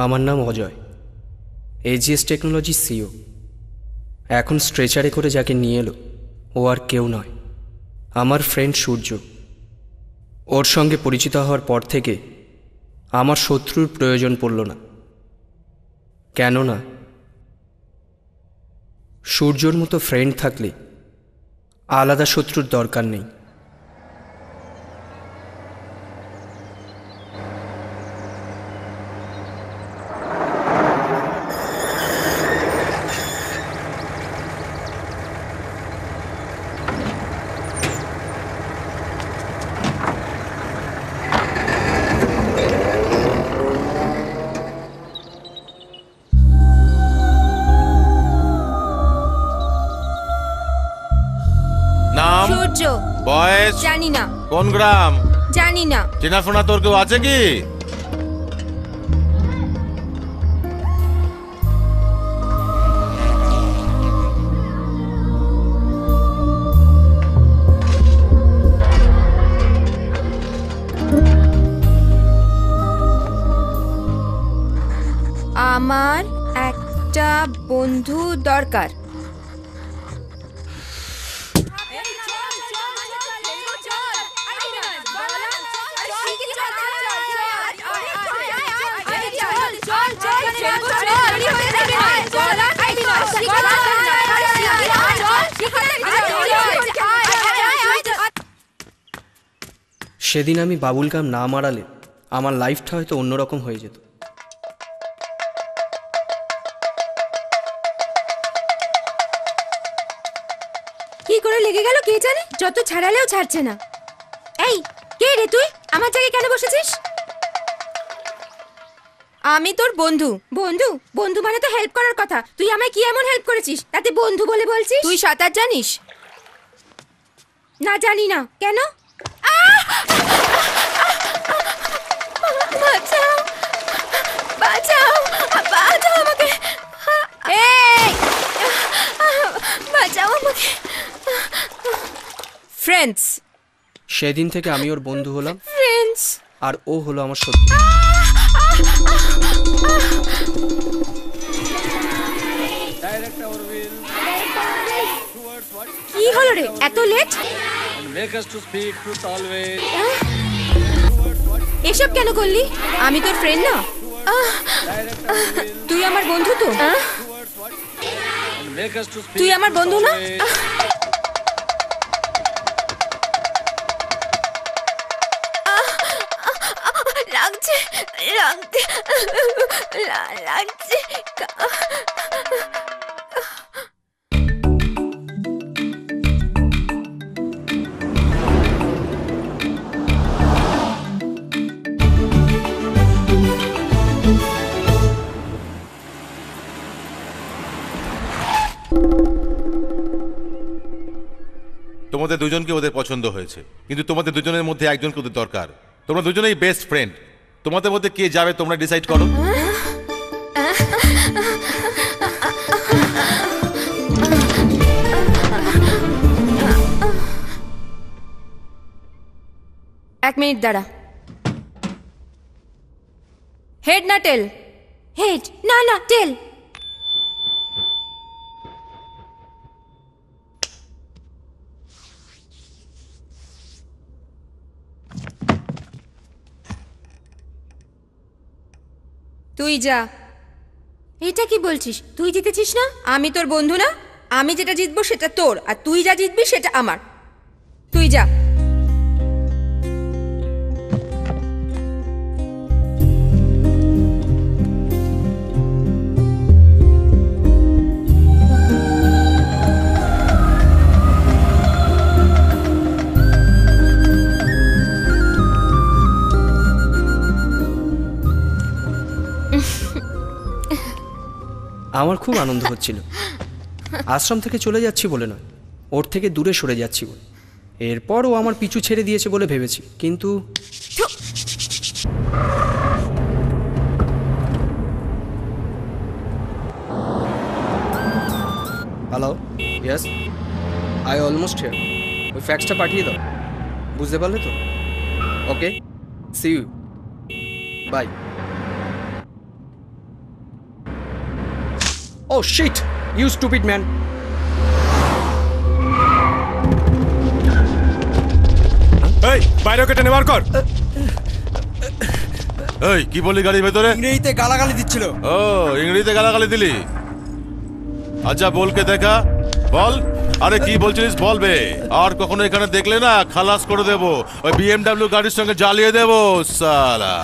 আমার নাম Ajay, AGS technology CO. এখন স্ট্রেচারে করে যাকে নিয়ে এলো ও আর কেউ নয়, আমার ফ্রেন্ড সূর্য। ওর সঙ্গে পরিচিত হওয়ার পর থেকে আমার শত্রুর প্রয়োজন পড়ল না, কেননা সূর্যর মতো ফ্রেন্ড থাকলে আলাদা শত্রুর দরকার নেই। বয়স জানি না। কোন গ্রাম জানি না। চেনাফোনা তোর কেউ আছে কি? আমার একটা বন্ধু দরকার। সেদিন আমি বাবুল গাম না মারালে আমার লাইফটা হয়তো অন্যরকম হয়ে যেত। কি করে লেগে গেল কে জানে, যত ছাড়ালেও ছাড়ছে না। এই কে রে তুই? আমার জায়গায় কেন বসেছিস? আমি তোর বন্ধু। বন্ধু? বন্ধু মানে তো হেল্প করার কথা। তুই আমায় কি এমন হেল্প করেছিস তাতে বন্ধু বলে বলছিস? তুই সাঁতার জানিস? না, জানি না। কেন? বাঁচাও, বাঁচাও, বাঁচাও আমাকে। এই বাঁচাও আমাকে। ফ্রেন্ডস। সেদিন থেকে আমি ওর বন্ধু হলাম, ফ্রেন্ডস, আর ও হলো আমার শত্রু। কি হলো রে, এত লেট? এসব কেন করলি? আমি তোর ফ্রেন্ড না? তুই আমার বন্ধু তো? তুই আমার বন্ধু না? লাগছে, লাগছে, লাগছে। তোমাদের দুজনকে ওদের পছন্দ হয়েছে, কিন্তু তোমাদের দুজনের মধ্যে একজনকে ওদের দরকার। তোমরা দুজনেই বেস্ট ফ্রেন্ড। তোমাদের মধ্যে কে যাবে তোমরা ডিসাইড করো। এক মিনিট দাঁড়া। হেড না টেল? হেড। না না, টেল। তুই যা। এটা কি বলছিস? তুই জিতেছিস না? আমি তোর বন্ধু না? আমি যেটা জিতবো সেটা তোর, আর তুই যা জিতবি সেটা আমার। তুই যা। আমার খুব আনন্দ হচ্ছিল। আশ্রম থেকে চলে যাচ্ছি বলে নয়, ওর থেকে দূরে সরে যাচ্ছি বলে। এরপর ও আমার পিছু ছেড়ে দিয়েছে বলে ভেবেছি, কিন্তু hello, yes, I almost here. ওই ফ্যাক্সটা পাঠিয়ে দাও, বুঝতে পারলে তো? Okay, see you, bye. ও শিট, ইউ স্টুপিড ম্যান। এই বাইরে কেটে নেবার কর। এই কি বললি গাড়ির ভেতরে? ইংরেজিতে গালাগালি দিচ্ছিল। ও ইংরেজিতে গালাগালি দিলি? আচ্ছা বলকে দেখা, বল। আরে কি বলছিলিস বলবে। আর কখনো এখানে দেখলে না খালাস করে দেবো, ওই বিএমডাব্লিউ গাড়ির সঙ্গে জ্বালিয়ে দেবো সালা।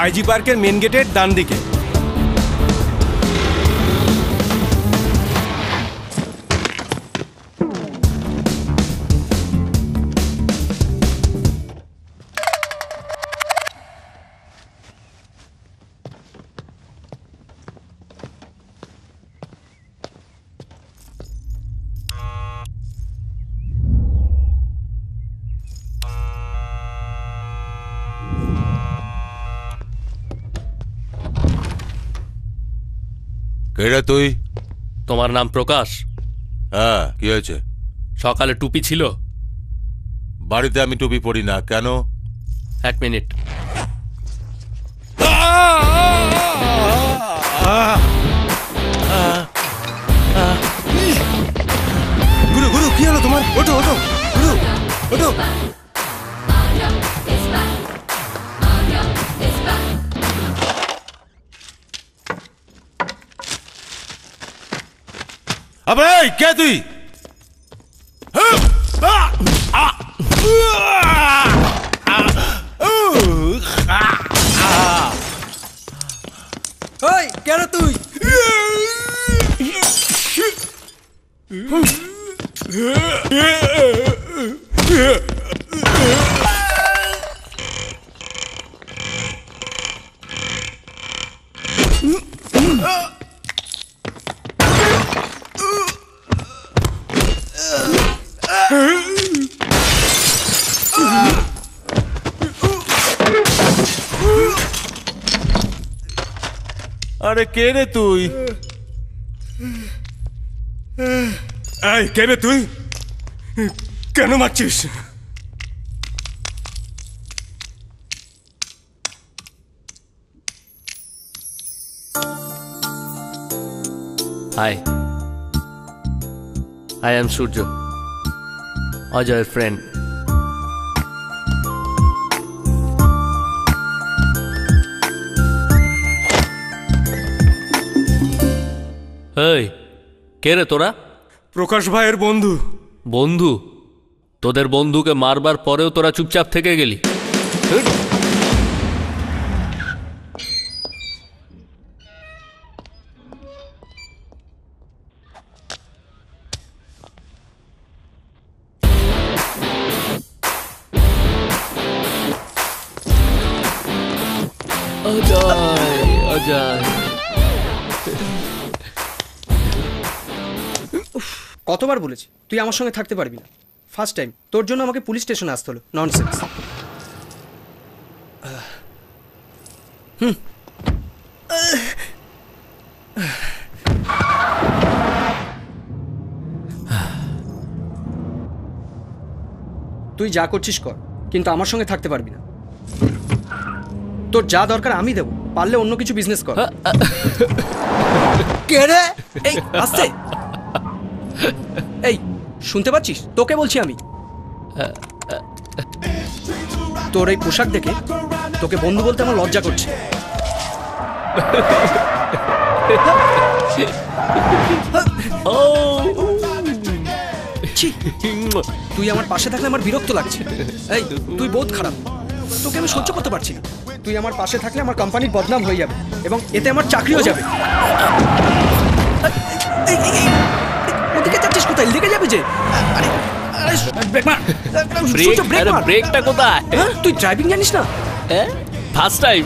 আইজি পার্কের মেন গেটের ডান দিকে। কেডা তুই? তোমার নাম প্রকাশ? হ্যাঁ, কি হয়েছে? সকালে টুপি ছিল? বাড়িতে আমি টুপি পরি না, কেন? এক মিনিট। গুরু গুরু কি হলো তোমার? ওঠো ওঠো গুরু, ওঠো। আবে এই কে তুই? এই কেন তুই? আরে কে রে তুই? এই কে রে তুই? কেন মারছিস? হাই, আই এম সূর্য, অজয়ের ফ্রেন্ড। এই কে রে তোরা? প্রকাশ ভাইয়ের বন্ধু। বন্ধু? তোদের বন্ধুকে মারবার পরেও তোরা চুপচাপ থেকে গেলি? অজয়, অজয়। কতবার বলেছি তুই আমার সঙ্গে থাকতে পারবি না। ফার্স্ট টাইম তোর জন্য আমাকে পুলিশ স্টেশনে আসতে হলো। ননসেন্স। তুই যা করছিস কর, কিন্তু আমার সঙ্গে থাকতে পারবি না। তোর যা দরকার আমি দেবো, পারলে অন্য কিছু বিজনেস কর। কে রে? এই আস্তে। এই শুনতে পাচ্ছিস? তোকে বলছি আমি। তোর এই পোশাক দেখে তোকে বন্ধু বলতে আমার লজ্জা করছে। ছি, তুই আমার পাশে থাকলে আমার বিরক্ত লাগছে। এই তুই বহুত খারাপ, তোকে আমি সহ্য করতে পারছি না। তুই আমার পাশে থাকলে আমার কোম্পানির বদনাম হয়ে যাবে এবং এতে আমার চাকরিও যাবে। ওদিকে যাচ্ছিস কোথায়? লেগে যাবে যে। ব্রেকটা কোথায়? তুই ড্রাইভিং জানিস না? First time.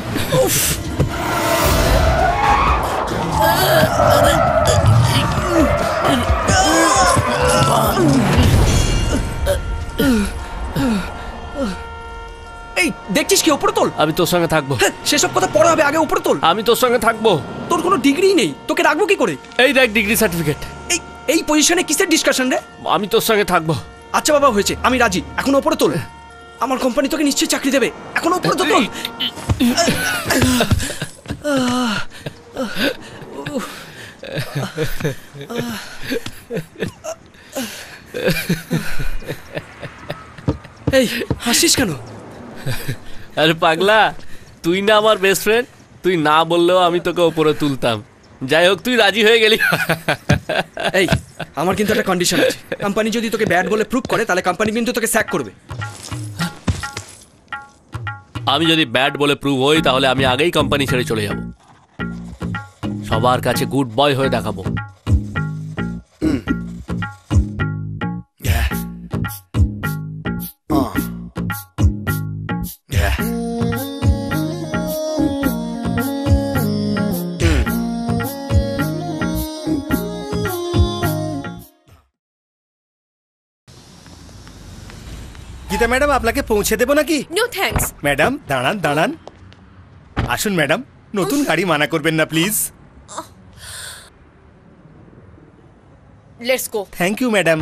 দেখছিস কি ওপরে তোল। আমি তোর সঙ্গে থাকবো। হ্যাঁ, সেসব কথা পরে হবে, আগে ওপরে তোল। আমি তোর সঙ্গে থাকবো। তোর কোনো ডিগ্রি নেই, তোকে রাখবো কি করে? এই দেখ ডিগ্রি সার্টিফিকেট। এই এই পজিশনে কিসের ডিসকাশন রে? আমি তোর সঙ্গে থাকবো। আচ্ছা বাবা, হয়েছে, আমি রাজি। এখন ওপরে তোল, আমার কোম্পানি তোকে নিশ্চয়ই চাকরি দেবে। এখন ওপরে তো তোল। এই হাসিস কেন? আরে পাগলা, তুই না আমার বেস্ট ফ্রেন্ড, তুই না বললেও আমি তোকে ওপরে তুলতাম। যাই হোক, তুই রাজি হয়ে গেলি। এই আমার কিন্তু একটা কন্ডিশন আছে, কোম্পানি যদি তোকে ব্যাড বলে প্রুভ করে তাহলে কোম্পানি কিন্তু তোকে স্যাক করবে। আমি যদি ব্যাড বলে প্রুভ হই তাহলে আমি আগেই কোম্পানি ছেড়ে চলে যাব, সবার কাছে গুড বয় হয়ে দেখাবো। গীতা ম্যাডাম, আপনাকে পৌঁছে দেবো নাকি? No thanks. ম্যাডাম দাঁড়ান দাঁড়ান, আসুন ম্যাডাম, নতুন গাড়ি মানা করবেন না please. Let's go. Thank you madam.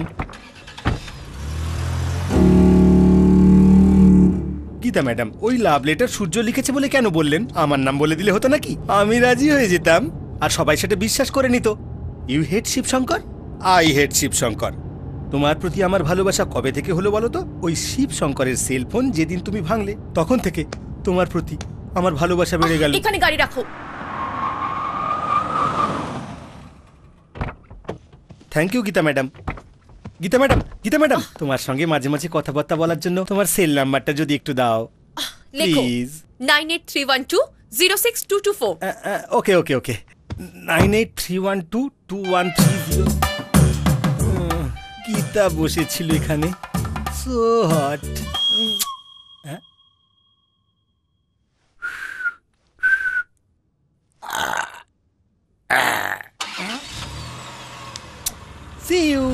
Gita madam, ওই লাভ লেটার সূর্য লিখেছে বলে কেন বললেন? আমার নাম বলে দিলে হতো নাকি? আমি রাজি হয়ে যেতাম, আর সবাই সেটা বিশ্বাস করে নিত। You hate Shivshankar, I hate Shivshankar. তোমার প্রতি আমার ভালোবাসা কবে থেকে হলো বলো তো? ওই শিবশঙ্করের সেলফোন যেদিন তুমি ভাঙলে, তখন থেকে তোমার প্রতি আমার ভালোবাসা বেড়ে গেল। এখানে গাড়ি রাখো। Thank you Gita madam. Gita madam, Gita madam, তোমার সঙ্গে মাঝে মাঝে কথাবার্তা বলার জন্য তোমার সেল নাম্বারটা যদি একটু দাও লেখো প্লিজ। 9831206224। ওকে ওকে ওকে, 9831221330। গীতা বসেছিল এখানে, সো হট। See you.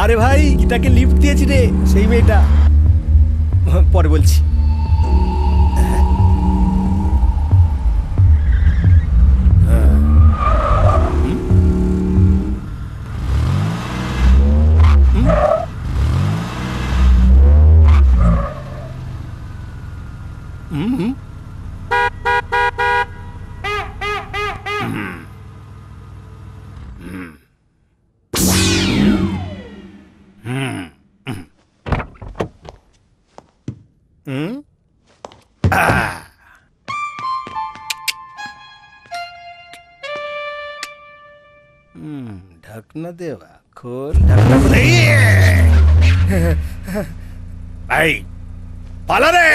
আরে ভাই, গীতাকে লিফট দিয়েছি রে, সেই মেয়েটা। পরে বলছি। ঢাকনা দেওয়া, খোল ঢাকনা খোল। এই পালা রে।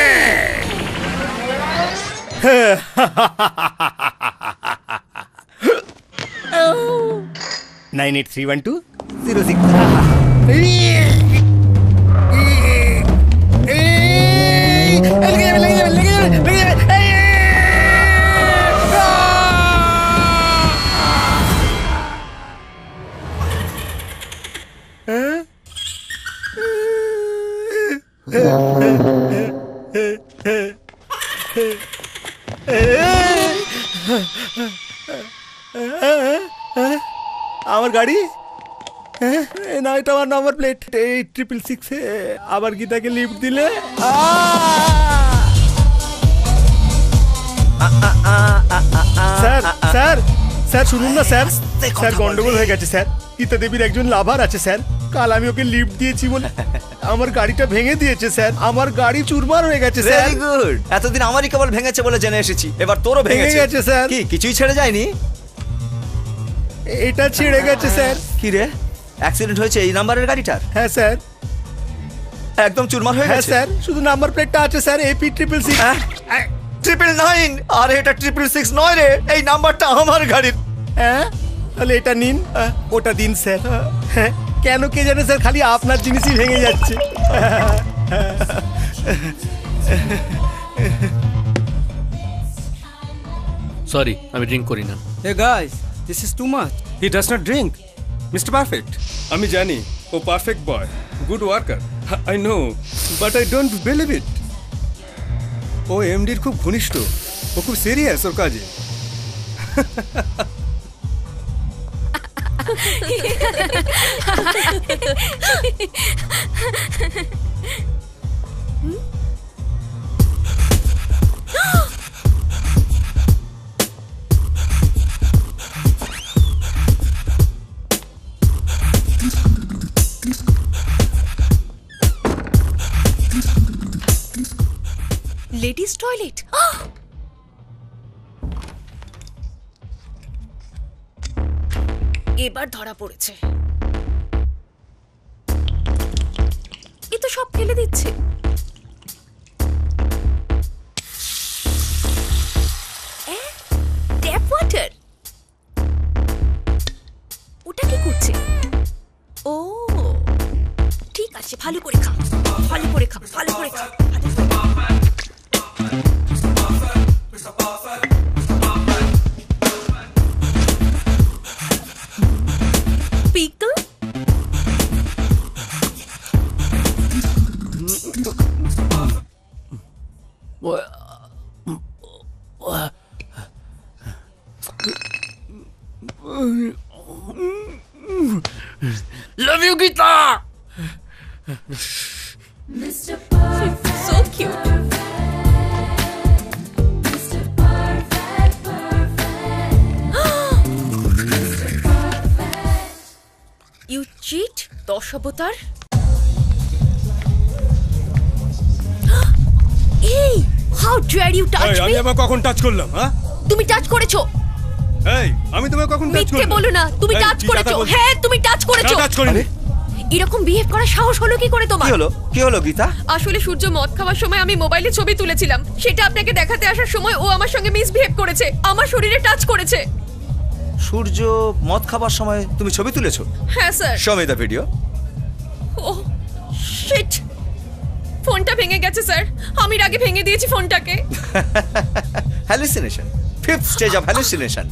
98312306। আমার গাড়ি না, এটা আমার নাম্বার প্লেট 8666। আবার গীতাকে লিফট দিলে স্যার স্যার স্যার শুনুন না স্যার, স্যার গন্ডগোল হয়ে গেছে স্যার। গীতা দেবীর একজন লাভার আছে স্যার, কাল আমি ওকে লিফট দিয়েছি বলে আমার গাড়িটা ভেঙে দিয়েছে স্যার। আমার গাড়ি চুরমার হয়ে গেছে স্যার। ভেরি গুড, এতদিন আমারই কেবল ভেঙেছে বলে জেনে এসেছি, এবার তোরও ভেঙে গেছে স্যার। কি কিছুই ছেড়ে যায়নি? এটা ছিঁড়ে গেছে স্যার। কি রে, অ্যাক্সিডেন্ট হয়েছে এই নাম্বারের গাড়িটার? হ্যাঁ স্যার। একদম চুরমার হয়ে হ্যাঁ গেছে স্যার, শুধু নাম্বার প্লেটটা আছে স্যার, AP 666। 999। আরে এটা 666 নয় রে, এই নাম্বারটা আমার গাড়ির। হ্যাঁ, তাহলে এটা নিন, ওটা দিন স্যার। হ্যাঁ, কেন কে জানে স্যার, খালি আপনার জিনিসই ভেঙে যাচ্ছে। সরি, আমি ড্রিঙ্ক করি না। Hey guys, this is too much. He does not drink. Mister perfect, আমি জানি ও perfect boy, good worker, I know, but I don't believe it. ও এমডির খুব ঘনিষ্ঠ, ও খুব সিরিয়াস ওর কাজে। লেডিস টয়লেট, এবার ধরা পড়েছে। এ তো সব ফেলে দিচ্ছে। ট্যাপ ওয়াটার, ওটা কি করছে? ও ঠিক আছে, ভালো করে খা, ভালো করে খা, ভালো করে খা। Pickle? Love you, Gita! So cute. You cheat, Dashavatara. Hey, how dare you touch me? আমি আবার কখন টাচ করলাম? হ্যাঁ, তুমি টাচ করেছো। এই আমি তোমায় কখন টাচ করলাম? মিথ্যে বলো না, তুমি এই, টাচ কি করেছো। কথা বলছো? হ্যাঁ, তুমি টাচ করেছো। টাচ করিনি। এরকম বিহেভ করার সাহস হলো কি করে তোমার? কি হলো গীতা? আসলে সূর্য মদ খাওয়ার সময় আমি মোবাইলে ছবি তুলেছিলাম, সেটা আপনাকে দেখাতে আসার সময় ও আমার সঙ্গে মিসবিহেভ করেছে, আমার শরীরে টাচ করেছে। সূর্য মদ খাবার সময় তুমি ছবি তুলেছো? হ্যাঁ sir. Show me the video. ও শিট, ফোনটা ভেঙে গেছে স্যার, আমি রাগে ভেঙে দিয়েছি ফোনটাকে। Hallucination, fifth stage of hallucination.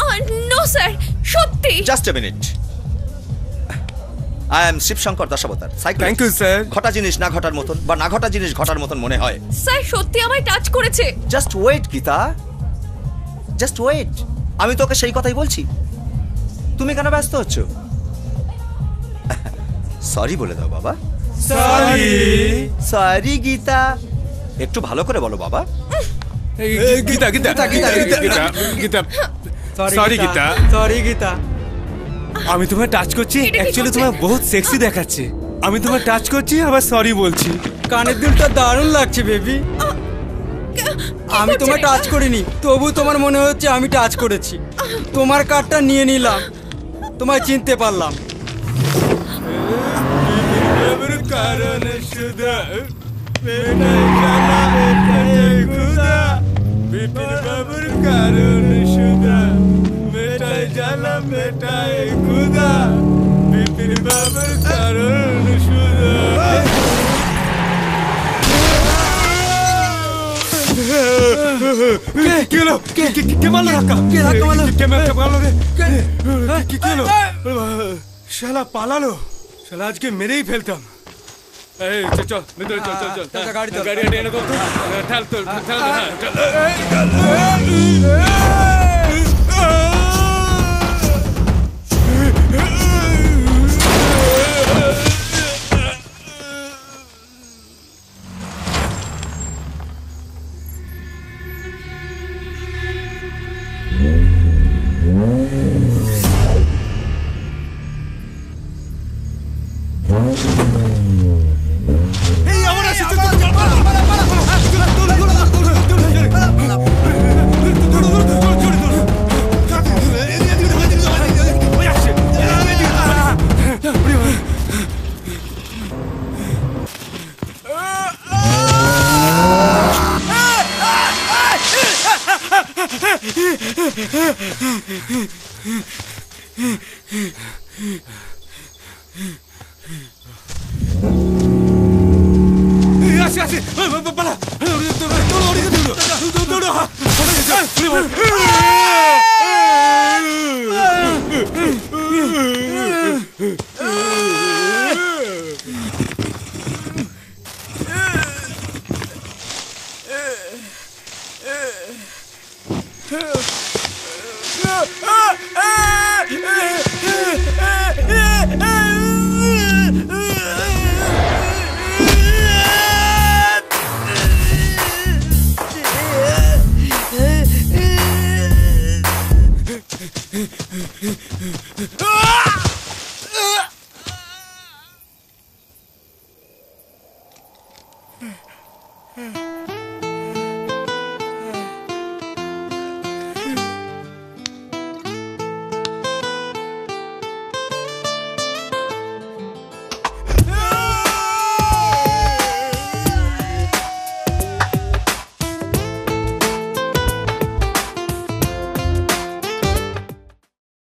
No sir, সত্যি। Just a minute. I am Shivshankar Dashavatar, psychologist. Thank you sir. ঘটা জিনিস না ঘটার মতন বা না ঘটা জিনিস ঘটার মতন মনে হয়। স্যার সত্যি আমায় টাচ করেছে। Just wait Gita, just wait. আমি তোকে সেই কথাই বলছি, তুমি কেন ব্যস্ত হচ্ছ? সরি বলে দাও বাবা। সরি। সরি গীতা, একটু ভালো করে বলো বাবা। Gita Gita Gita Gita Gita, sorry Gita, sorry Gita. আমি তোমায় টাচ করছি, এটা কি অ্যাকচুয়ালি করছে? তোমায় বহুত সেক্সি দেখাচ্ছে। আমি তোমায় টাচ করছি আবার সরি বলছি। কানের দুলটা দারুণ লাগছে বেবি। আমি তোমায় টাচ করিনি, তবু তোমার মনে হচ্ছে আমি টাচ করেছি। তোমার কার্ডটা নিয়ে নিলাম, তোমায় চিনতে পারলাম। কি হলো? কে মারলো ধাক্কা? কে ধাক্কা মারলো? কে মারলো রে? কি হলো? শালা পালালো। শালা আজকে মেরেই ফেলতাম। এই চল চল ভিতরে, চল চল চল। গাড়ি তোল। গাড়ি এনে কর তো। ঠেল তোল, ঠেল